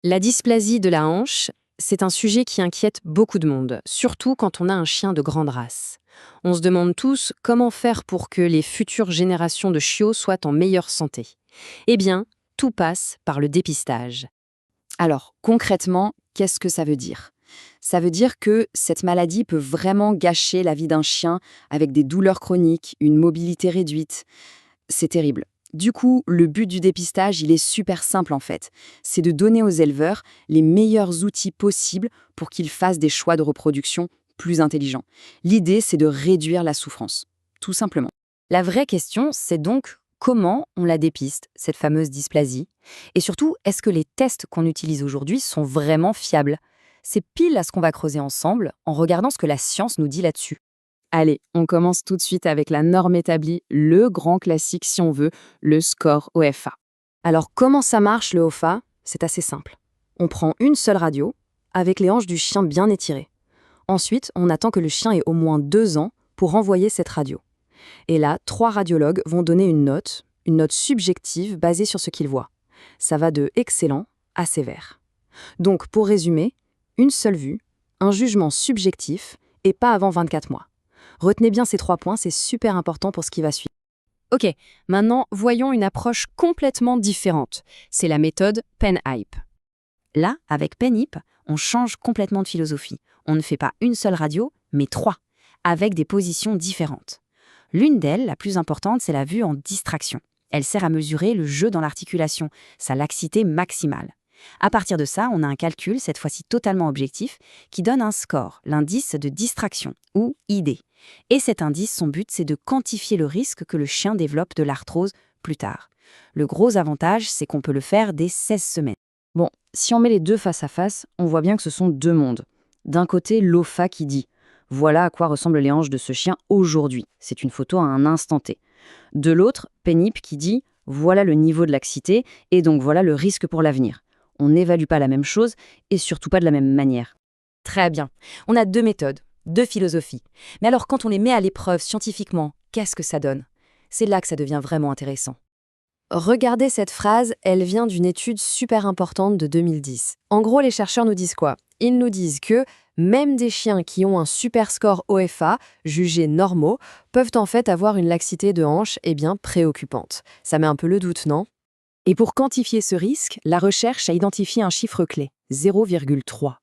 La dysplasie de la hanche, c'est un sujet qui inquiète beaucoup de monde, surtout quand on a un chien de grande race. On se demande tous comment faire pour que les futures générations de chiots soient en meilleure santé. Eh bien, tout passe par le dépistage. Alors, concrètement, qu'est-ce que ça veut dire? Ça veut dire que cette maladie peut vraiment gâcher la vie d'un chien avec des douleurs chroniques, une mobilité réduite. C'est terrible. Du coup, le but du dépistage, il est super simple en fait. C'est de donner aux éleveurs les meilleurs outils possibles pour qu'ils fassent des choix de reproduction plus intelligents. L'idée, c'est de réduire la souffrance, tout simplement. La vraie question, c'est donc comment on la dépiste, cette fameuse dysplasie? Et surtout, est-ce que les tests qu'on utilise aujourd'hui sont vraiment fiables? C'est pile à ce qu'on va creuser ensemble en regardant ce que la science nous dit là-dessus. Allez, on commence tout de suite avec la norme établie, le grand classique si on veut, le score OFA. Alors comment ça marche le OFA? C'est assez simple. On prend une seule radio, avec les hanches du chien bien étirées. Ensuite, on attend que le chien ait au moins 2 ans pour envoyer cette radio. Et là, 3 radiologues vont donner une note subjective basée sur ce qu'ils voient. Ça va de excellent à sévère. Donc, pour résumer, une seule vue, un jugement subjectif et pas avant 24 mois. Retenez bien ces 3 points, c'est super important pour ce qui va suivre. Ok, maintenant, voyons une approche complètement différente. C'est la méthode PennHIP. Là, avec PennHIP, on change complètement de philosophie. On ne fait pas une seule radio, mais 3, avec des positions différentes. L'une d'elles, la plus importante, c'est la vue en distraction. Elle sert à mesurer le jeu dans l'articulation, sa laxité maximale. À partir de ça, on a un calcul, cette fois-ci totalement objectif, qui donne un score, l'indice de distraction, ou ID. Et cet indice, son but, c'est de quantifier le risque que le chien développe de l'arthrose plus tard. Le gros avantage, c'est qu'on peut le faire dès 16 semaines. Bon, si on met les deux face à face, on voit bien que ce sont deux mondes. D'un côté, l'OFA qui dit « Voilà à quoi ressemblent les hanches de ce chien aujourd'hui ». C'est une photo à un instant T. De l'autre, PennHIP qui dit « Voilà le niveau de laxité et donc voilà le risque pour l'avenir ». On n'évalue pas la même chose et surtout pas de la même manière. Très bien. On a 2 méthodes, 2 philosophies. Mais alors quand on les met à l'épreuve scientifiquement, qu'est-ce que ça donne? C'est là que ça devient vraiment intéressant. Regardez cette phrase, elle vient d'une étude super importante de 2010. En gros, les chercheurs nous disent quoi? Ils nous disent que même des chiens qui ont un super score OFA, jugés normaux, peuvent en fait avoir une laxité de hanche préoccupante. Ça met un peu le doute, non? Et pour quantifier ce risque, la recherche a identifié un chiffre clé, 0,3.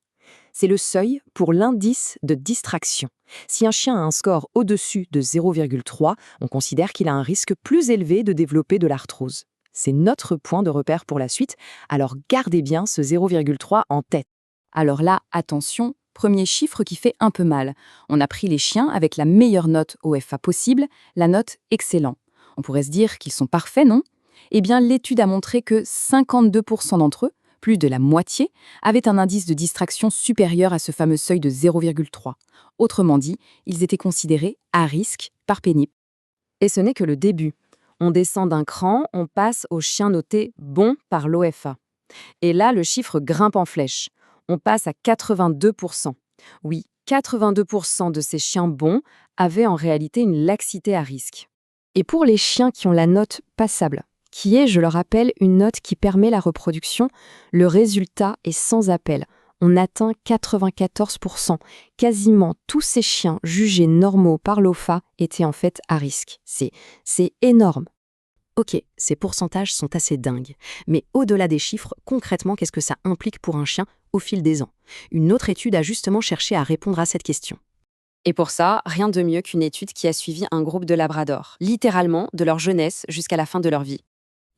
C'est le seuil pour l'indice de distraction. Si un chien a un score au-dessus de 0,3, on considère qu'il a un risque plus élevé de développer de l'arthrose. C'est notre point de repère pour la suite, alors gardez bien ce 0,3 en tête. Alors là, attention, premier chiffre qui fait un peu mal. On a pris les chiens avec la meilleure note OFA possible, la note excellent. On pourrait se dire qu'ils sont parfaits, non? Eh bien, l'étude a montré que 52% d'entre eux, plus de la moitié, avaient un indice de distraction supérieur à ce fameux seuil de 0,3. Autrement dit, ils étaient considérés à risque par PennHIP. Et ce n'est que le début. On descend d'un cran, on passe aux chiens notés bons par l'OFA. Et là, le chiffre grimpe en flèche. On passe à 82%. Oui, 82% de ces chiens bons avaient en réalité une laxité à risque. Et pour les chiens qui ont la note passable, qui est, je le rappelle, une note qui permet la reproduction, le résultat est sans appel. On atteint 94%. Quasiment tous ces chiens jugés normaux par l'OFA étaient en fait à risque. C'est énorme. Ok, ces pourcentages sont assez dingues. Mais au-delà des chiffres, concrètement, qu'est-ce que ça implique pour un chien au fil des ans? Une autre étude a justement cherché à répondre à cette question. Et pour ça, rien de mieux qu'une étude qui a suivi un groupe de labradors, littéralement de leur jeunesse jusqu'à la fin de leur vie.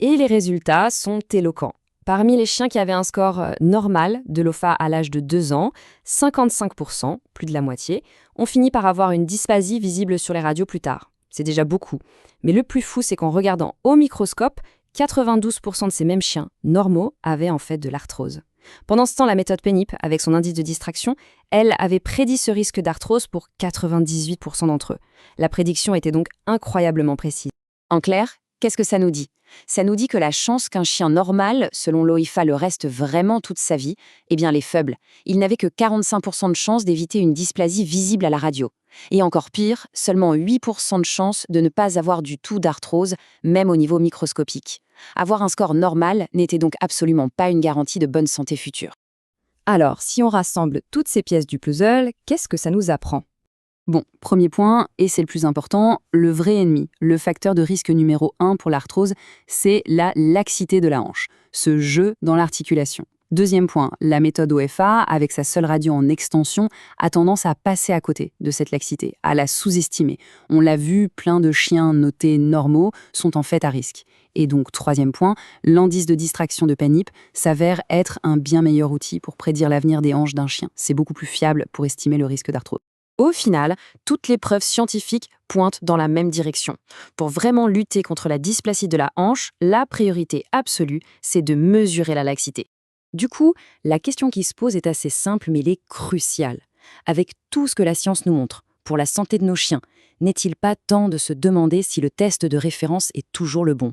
Et les résultats sont éloquents. Parmi les chiens qui avaient un score normal de l'OFA à l'âge de 2 ans, 55%, plus de la moitié, ont fini par avoir une dysplasie visible sur les radios plus tard. C'est déjà beaucoup. Mais le plus fou, c'est qu'en regardant au microscope, 92% de ces mêmes chiens normaux avaient en fait de l'arthrose. Pendant ce temps, la méthode PennHIP, avec son indice de distraction, elle avait prédit ce risque d'arthrose pour 98% d'entre eux. La prédiction était donc incroyablement précise. En clair, Qu'est-ce que ça nous dit? Ça nous dit que la chance qu'un chien normal, selon l'OIFA, le reste vraiment toute sa vie, eh bien, elle est faible. Il n'avait que 45% de chance d'éviter une dysplasie visible à la radio. Et encore pire, seulement 8% de chance de ne pas avoir du tout d'arthrose, même au niveau microscopique. Avoir un score normal n'était donc absolument pas une garantie de bonne santé future. Alors, si on rassemble toutes ces pièces du puzzle, qu'est-ce que ça nous apprend? Bon, premier point, et c'est le plus important, le vrai ennemi, le facteur de risque numéro 1 pour l'arthrose, c'est la laxité de la hanche, ce jeu dans l'articulation. Deuxième point, la méthode OFA, avec sa seule radio en extension, a tendance à passer à côté de cette laxité, à la sous-estimer. On l'a vu, plein de chiens notés normaux sont en fait à risque. Et donc, troisième point, l'indice de distraction de PANIP s'avère être un bien meilleur outil pour prédire l'avenir des hanches d'un chien. C'est beaucoup plus fiable pour estimer le risque d'arthrose. Au final, toutes les preuves scientifiques pointent dans la même direction. Pour vraiment lutter contre la dysplasie de la hanche, la priorité absolue, c'est de mesurer la laxité. Du coup, la question qui se pose est assez simple, mais elle est cruciale. Avec tout ce que la science nous montre pour la santé de nos chiens, n'est-il pas temps de se demander si le test de référence est toujours le bon?